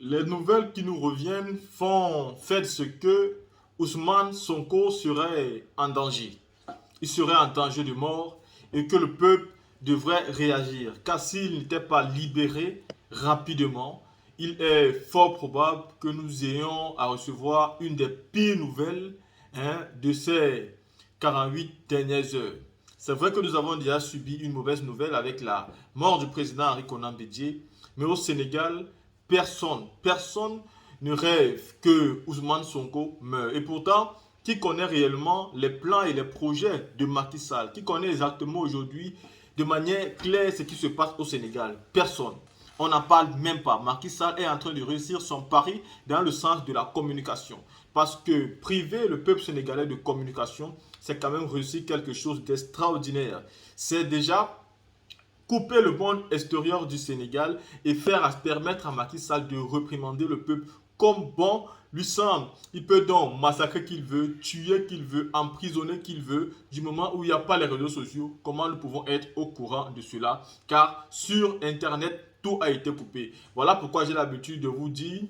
Les nouvelles qui nous reviennent font fait ce que Ousmane Sonko serait en danger. Il serait en danger de mort et que le peuple devrait réagir. Car s'il n'était pas libéré rapidement, il est fort probable que nous ayons à recevoir une des pires nouvelles de ces 48 dernières heures. C'est vrai que nous avons déjà subi une mauvaise nouvelle avec la mort du président Henri Konan Bédié, mais au Sénégal, personne ne rêve que Ousmane Sonko meure. Et pourtant, qui connaît réellement les plans et les projets de Macky Sall, qui connaît exactement aujourd'hui de manière claire ce qui se passe au Sénégal? Personne. On n'en parle même pas. Macky Sall est en train de réussir son pari dans le sens de la communication. Parce que priver le peuple sénégalais de communication, c'est quand même réussir quelque chose d'extraordinaire. C'est déjà couper le monde extérieur du Sénégal et permettre à Macky Sall de réprimander le peuple comme bon lui semble. Il peut donc massacrer qu'il veut, tuer qu'il veut, emprisonner qu'il veut, du moment où il n'y a pas les réseaux sociaux. Comment nous pouvons être au courant de cela? Car sur Internet, tout a été coupé. Voilà pourquoi j'ai l'habitude de vous dire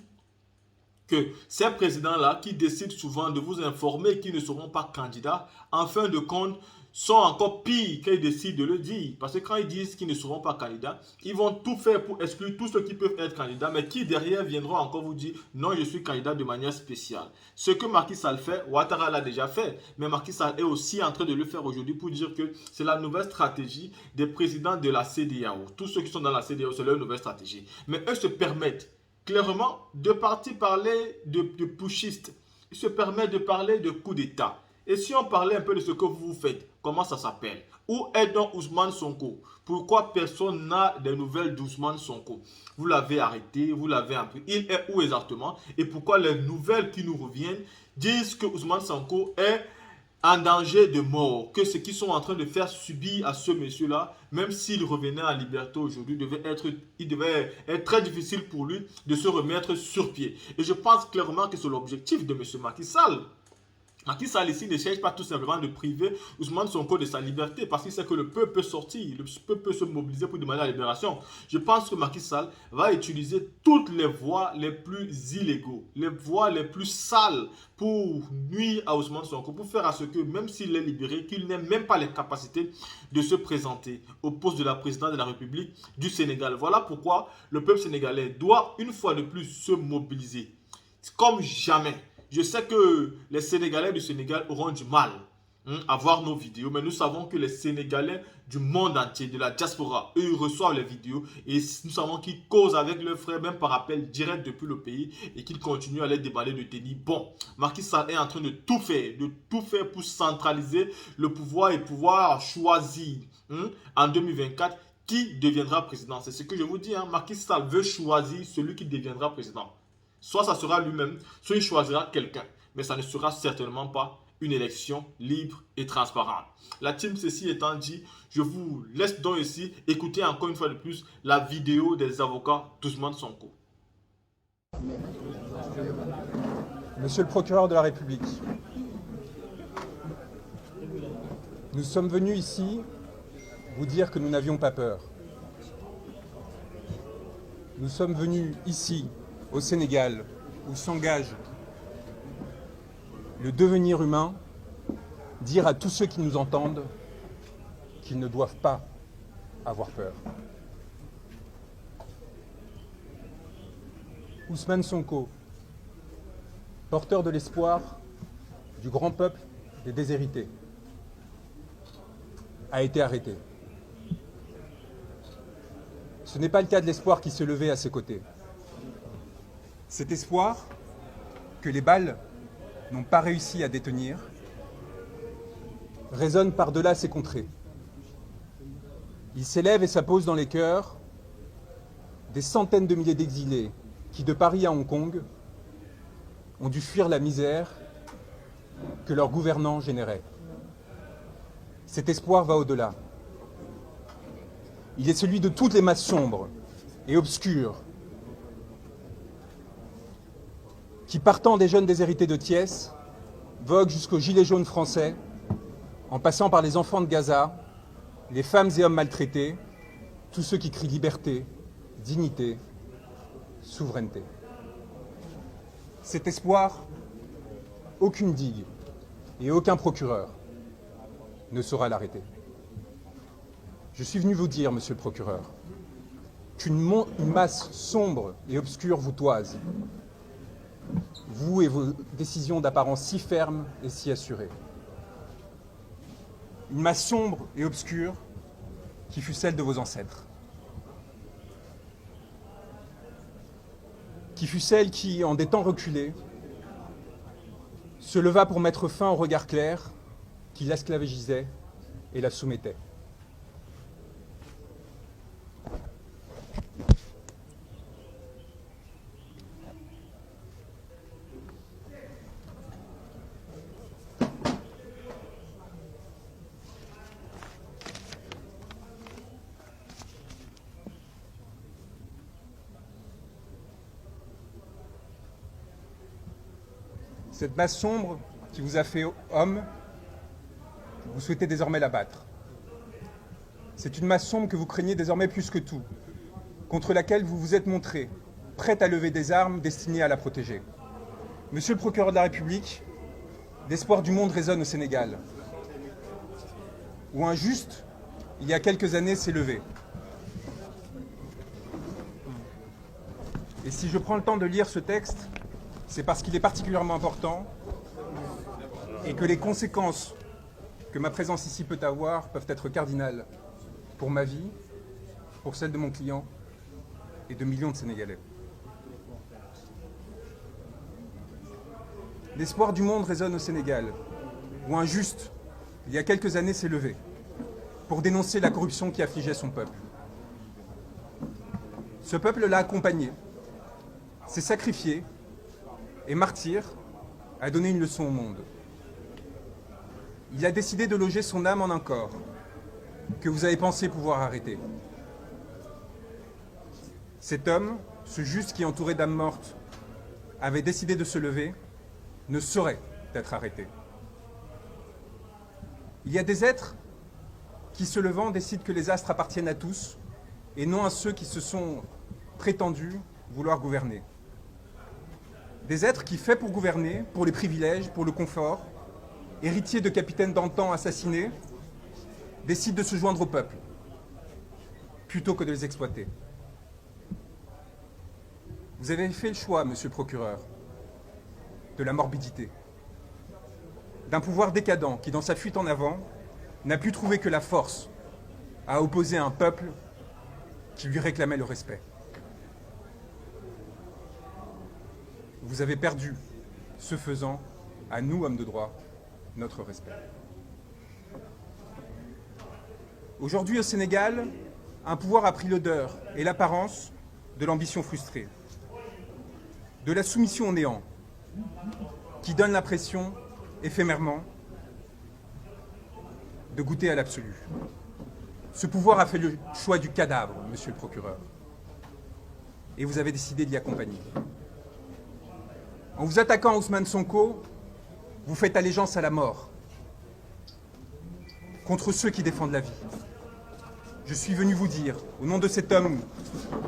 que ces présidents-là qui décident souvent de vous informer qu'ils ne seront pas candidats, en fin de compte, sont encore pires qu'ils décident de le dire. Parce que quand ils disent qu'ils ne seront pas candidats, ils vont tout faire pour exclure tous ceux qui peuvent être candidats, mais qui derrière viendront encore vous dire non, je suis candidat de manière spéciale. Ce que Macky Sall fait, Ouattara l'a déjà fait, mais Macky Sall est aussi en train de le faire aujourd'hui pour dire que c'est la nouvelle stratégie des présidents de la CEDEAO. Tous ceux qui sont dans la CEDEAO, c'est leur nouvelle stratégie. Mais eux se permettent clairement de partir parler de putschistes. Ils se permettent de parler de coup d'État. Et si on parlait un peu de ce que vous faites, comment ça s'appelle? Où est donc Ousmane Sonko? Pourquoi personne n'a des nouvelles d'Ousmane Sonko? Vous l'avez arrêté, vous l'avez appris. Il est où exactement? Et pourquoi les nouvelles qui nous reviennent disent que Ousmane Sonko est en danger de mort, que ce qu'ils sont en train de faire subir à ce monsieur-là, même s'il revenait en liberté aujourd'hui, il devait être très difficile pour lui de se remettre sur pied. Et je pense clairement que c'est l'objectif de monsieur Macky Sall. Macky Sall ici ne cherche pas tout simplement de priver Ousmane Sonko de sa liberté parce qu'il sait que le peuple peut sortir, le peuple peut se mobiliser pour demander la libération. Je pense que Macky Sall va utiliser toutes les voies les plus illégaux, les voies les plus sales pour nuire à Ousmane Sonko, pour faire à ce que même s'il est libéré, qu'il n'ait même pas les capacités de se présenter au poste de la présidence de la République du Sénégal. Voilà pourquoi le peuple sénégalais doit une fois de plus se mobiliser comme jamais. Je sais que les Sénégalais du Sénégal auront du mal à voir nos vidéos, mais nous savons que les Sénégalais du monde entier, de la diaspora, eux, ils reçoivent les vidéos et nous savons qu'ils causent avec leurs frères, même par appel direct depuis le pays, et qu'ils continuent à les déballer de tenir. Bon, Macky Sall est en train de tout faire pour centraliser le pouvoir et pouvoir choisir en 2024 qui deviendra président. C'est ce que je vous dis, Macky Sall veut choisir celui qui deviendra président. Soit ça sera lui-même, soit il choisira quelqu'un. Mais ça ne sera certainement pas une élection libre et transparente. La team, ceci étant dit, je vous laisse donc ici écouter encore une fois de plus la vidéo des avocats d'Ousmane Sonko. Monsieur le procureur de la République, nous sommes venus ici vous dire que nous n'avions pas peur. Nous sommes venus ici, au Sénégal, où s'engage le devenir humain, dire à tous ceux qui nous entendent qu'ils ne doivent pas avoir peur. Ousmane Sonko, porteur de l'espoir du grand peuple des déshérités, a été arrêté. Ce n'est pas le cas de l'espoir qui se levait à ses côtés. Cet espoir que les balles n'ont pas réussi à détenir résonne par-delà ces contrées. Il s'élève et s'appose dans les cœurs des centaines de milliers d'exilés qui, de Paris à Hong Kong, ont dû fuir la misère que leurs gouvernants généraient. Cet espoir va au-delà. Il est celui de toutes les masses sombres et obscures qui, partant des jeunes déshérités de Thiès, voguent jusqu'aux gilets jaunes français, en passant par les enfants de Gaza, les femmes et hommes maltraités, tous ceux qui crient liberté, dignité, souveraineté. Cet espoir, aucune digue et aucun procureur ne saura l'arrêter. Je suis venu vous dire, monsieur le procureur, qu'une masse sombre et obscure vous toise, vous et vos décisions d'apparence si fermes et si assurées. Une masse sombre et obscure qui fut celle de vos ancêtres. Qui fut celle qui, en des temps reculés, se leva pour mettre fin au regard clair qui l'esclavagisait et la soumettait. Cette masse sombre qui vous a fait homme, vous souhaitez désormais l'abattre. C'est une masse sombre que vous craignez désormais plus que tout, contre laquelle vous vous êtes montré, prête à lever des armes destinées à la protéger. Monsieur le procureur de la République, l'espoir du monde résonne au Sénégal, où un juste, il y a quelques années, s'est levé. Et si je prends le temps de lire ce texte, c'est parce qu'il est particulièrement important et que les conséquences que ma présence ici peut avoir peuvent être cardinales pour ma vie, pour celle de mon client et de millions de Sénégalais. L'espoir du monde résonne au Sénégal, où un juste, il y a quelques années, s'est levé pour dénoncer la corruption qui affligeait son peuple. Ce peuple l'a accompagné, s'est sacrifié et martyr a donné une leçon au monde. Il a décidé de loger son âme en un corps que vous avez pensé pouvoir arrêter. Cet homme, ce juste qui, entouré d'âmes mortes, avait décidé de se lever, ne saurait être arrêté. Il y a des êtres qui, se levant, décident que les astres appartiennent à tous et non à ceux qui se sont prétendus vouloir gouverner. Des êtres qui, faits pour gouverner, pour les privilèges, pour le confort, héritiers de capitaines d'antan assassinés, décident de se joindre au peuple, plutôt que de les exploiter. Vous avez fait le choix, monsieur le procureur, de la morbidité, d'un pouvoir décadent qui, dans sa fuite en avant, n'a plus trouvé que la force à opposer un peuple qui lui réclamait le respect. Vous avez perdu, ce faisant, à nous, hommes de droit, notre respect. Aujourd'hui, au Sénégal, un pouvoir a pris l'odeur et l'apparence de l'ambition frustrée, de la soumission au néant, qui donne l'impression, éphémèrement, de goûter à l'absolu. Ce pouvoir a fait le choix du cadavre, monsieur le procureur, et vous avez décidé d'y accompagner. En vous attaquant à Ousmane Sonko, vous faites allégeance à la mort, contre ceux qui défendent la vie. Je suis venu vous dire, au nom de cet homme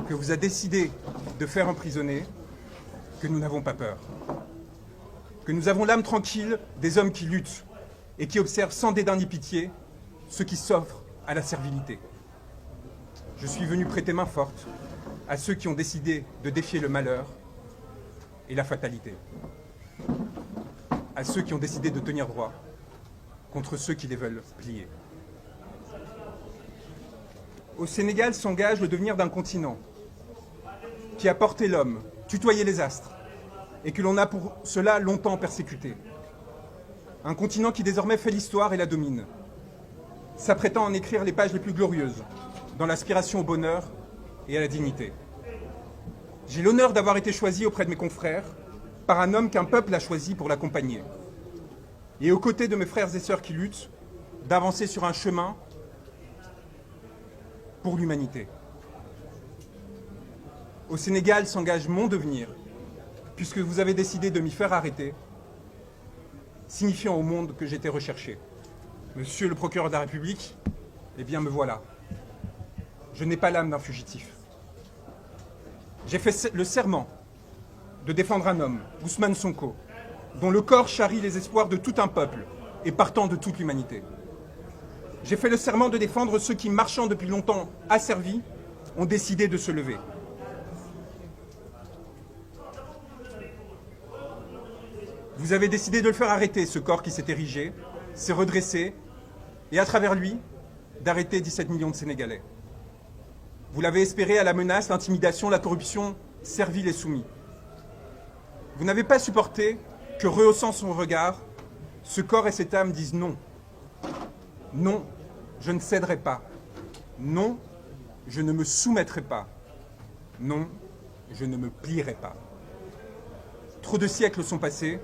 que vous a décidé de faire emprisonner, que nous n'avons pas peur. Que nous avons l'âme tranquille des hommes qui luttent et qui observent sans dédain ni pitié ceux qui s'offrent à la servilité. Je suis venu prêter main forte à ceux qui ont décidé de défier le malheur et la fatalité. À ceux qui ont décidé de tenir droit contre ceux qui les veulent plier. Au Sénégal s'engage le devenir d'un continent qui a porté l'homme, tutoyé les astres, et que l'on a pour cela longtemps persécuté. Un continent qui désormais fait l'histoire et la domine, s'apprêtant à en écrire les pages les plus glorieuses, dans l'aspiration au bonheur et à la dignité. J'ai l'honneur d'avoir été choisi auprès de mes confrères par un homme qu'un peuple a choisi pour l'accompagner. Et aux côtés de mes frères et sœurs qui luttent, d'avancer sur un chemin pour l'humanité. Au Sénégal s'engage mon devenir, puisque vous avez décidé de m'y faire arrêter, signifiant au monde que j'étais recherché. Monsieur le procureur de la République, eh bien me voilà. Je n'ai pas l'âme d'un fugitif. J'ai fait le serment de défendre un homme, Ousmane Sonko, dont le corps charrie les espoirs de tout un peuple et partant de toute l'humanité. J'ai fait le serment de défendre ceux qui, marchant depuis longtemps asservis, ont décidé de se lever. Vous avez décidé de le faire arrêter, ce corps qui s'est érigé, s'est redressé, et à travers lui, d'arrêter 17 millions de Sénégalais. Vous l'avez espéré à la menace, l'intimidation, la corruption, servile et soumis. Vous n'avez pas supporté que, rehaussant son regard, ce corps et cette âme disent non. Non, je ne céderai pas. Non, je ne me soumettrai pas. Non, je ne me plierai pas. Trop de siècles sont passés,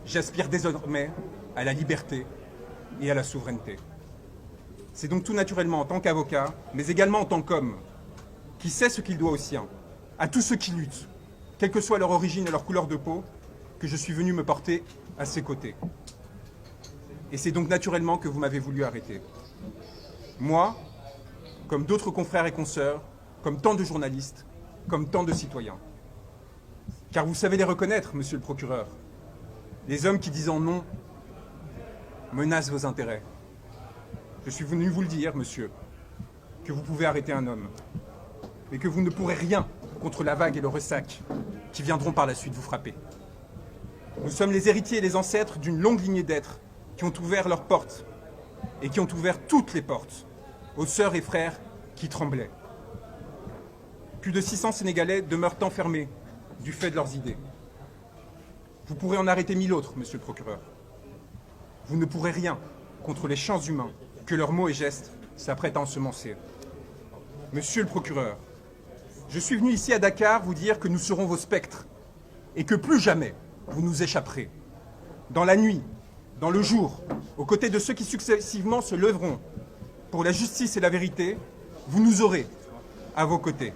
j'aspire désormais à la liberté et à la souveraineté. C'est donc tout naturellement en tant qu'avocat, mais également en tant qu'homme, qui sait ce qu'il doit aux siens, à tous ceux qui luttent, quelle que soit leur origine et leur couleur de peau, que je suis venu me porter à ses côtés. Et c'est donc naturellement que vous m'avez voulu arrêter. Moi, comme d'autres confrères et consoeurs, comme tant de journalistes, comme tant de citoyens. Car vous savez les reconnaître, monsieur le procureur. Les hommes qui, disant non, menacent vos intérêts. Je suis venu vous le dire, monsieur, que vous pouvez arrêter un homme, mais que vous ne pourrez rien contre la vague et le ressac qui viendront par la suite vous frapper. Nous sommes les héritiers et les ancêtres d'une longue lignée d'êtres qui ont ouvert leurs portes et qui ont ouvert toutes les portes aux sœurs et frères qui tremblaient. Plus de 600 Sénégalais demeurent enfermés du fait de leurs idées. Vous pourrez en arrêter 1000 autres, monsieur le procureur. Vous ne pourrez rien contre les champs humains que leurs mots et gestes s'apprêtent à ensemencer. Monsieur le procureur, je suis venu ici à Dakar vous dire que nous serons vos spectres et que plus jamais vous nous échapperez. Dans la nuit, dans le jour, aux côtés de ceux qui successivement se lèveront pour la justice et la vérité, vous nous aurez à vos côtés.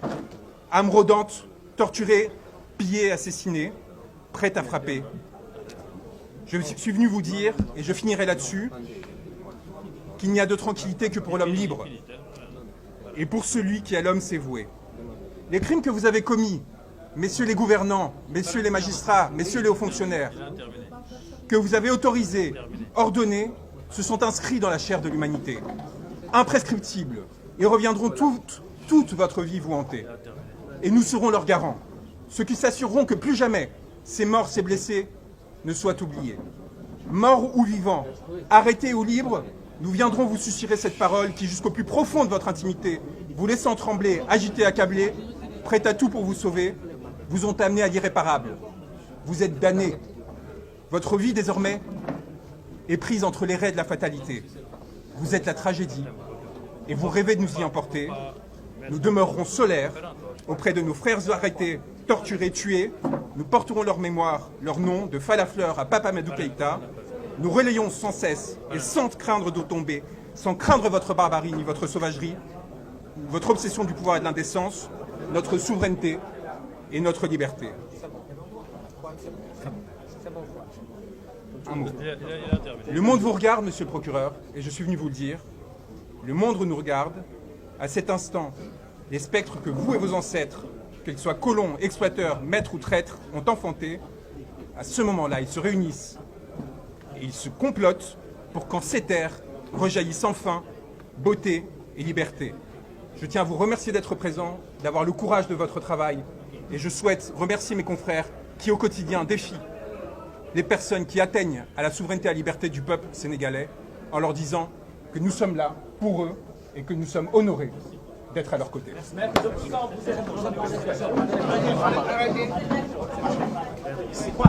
Âmes rôdantes, torturées, pillées, assassinées, prêtes à frapper. Je suis venu vous dire, et je finirai là-dessus, qu'il n'y a de tranquillité que pour l'homme libre et pour celui qui à l'homme s'est voué. Les crimes que vous avez commis, messieurs les gouvernants, messieurs les magistrats, messieurs les hauts fonctionnaires, que vous avez autorisés, ordonnés, se sont inscrits dans la chair de l'humanité, imprescriptibles, et reviendront toute votre vie vous hanter. Et nous serons leurs garants, ceux qui s'assureront que plus jamais ces morts, ces blessés ne soient oubliés. Morts ou vivants, arrêtés ou libres, nous viendrons vous susurrer cette parole qui, jusqu'au plus profond de votre intimité, vous laissant trembler, agiter, accabler, prêts à tout pour vous sauver, vous ont amené à l'irréparable. Vous êtes damnés. Votre vie, désormais, est prise entre les raies de la fatalité. Vous êtes la tragédie, et vous rêvez de nous y emporter. Nous demeurerons solaires auprès de nos frères arrêtés, torturés, tués. Nous porterons leur mémoire, leur nom, de Falafleur à Papa Madou Keïta. Nous relayons sans cesse et sans craindre d'eau tomber, sans craindre votre barbarie ni votre sauvagerie, votre obsession du pouvoir et de l'indécence, notre souveraineté et notre liberté. Un mot. Le monde vous regarde, monsieur le procureur, et je suis venu vous le dire. Le monde nous regarde. À cet instant, les spectres que vous et vos ancêtres, qu'ils soient colons, exploiteurs, maîtres ou traîtres, ont enfantés, à ce moment-là, ils se réunissent et ils se complotent pour qu'en ces terres rejaillissent enfin beauté et liberté. Je tiens à vous remercier d'être présent, d'avoir le courage de votre travail, et je souhaite remercier mes confrères qui, au quotidien, défient les personnes qui atteignent à la souveraineté et à la liberté du peuple sénégalais, en leur disant que nous sommes là pour eux et que nous sommes honorés d'être à leur côté. C'est quoi ?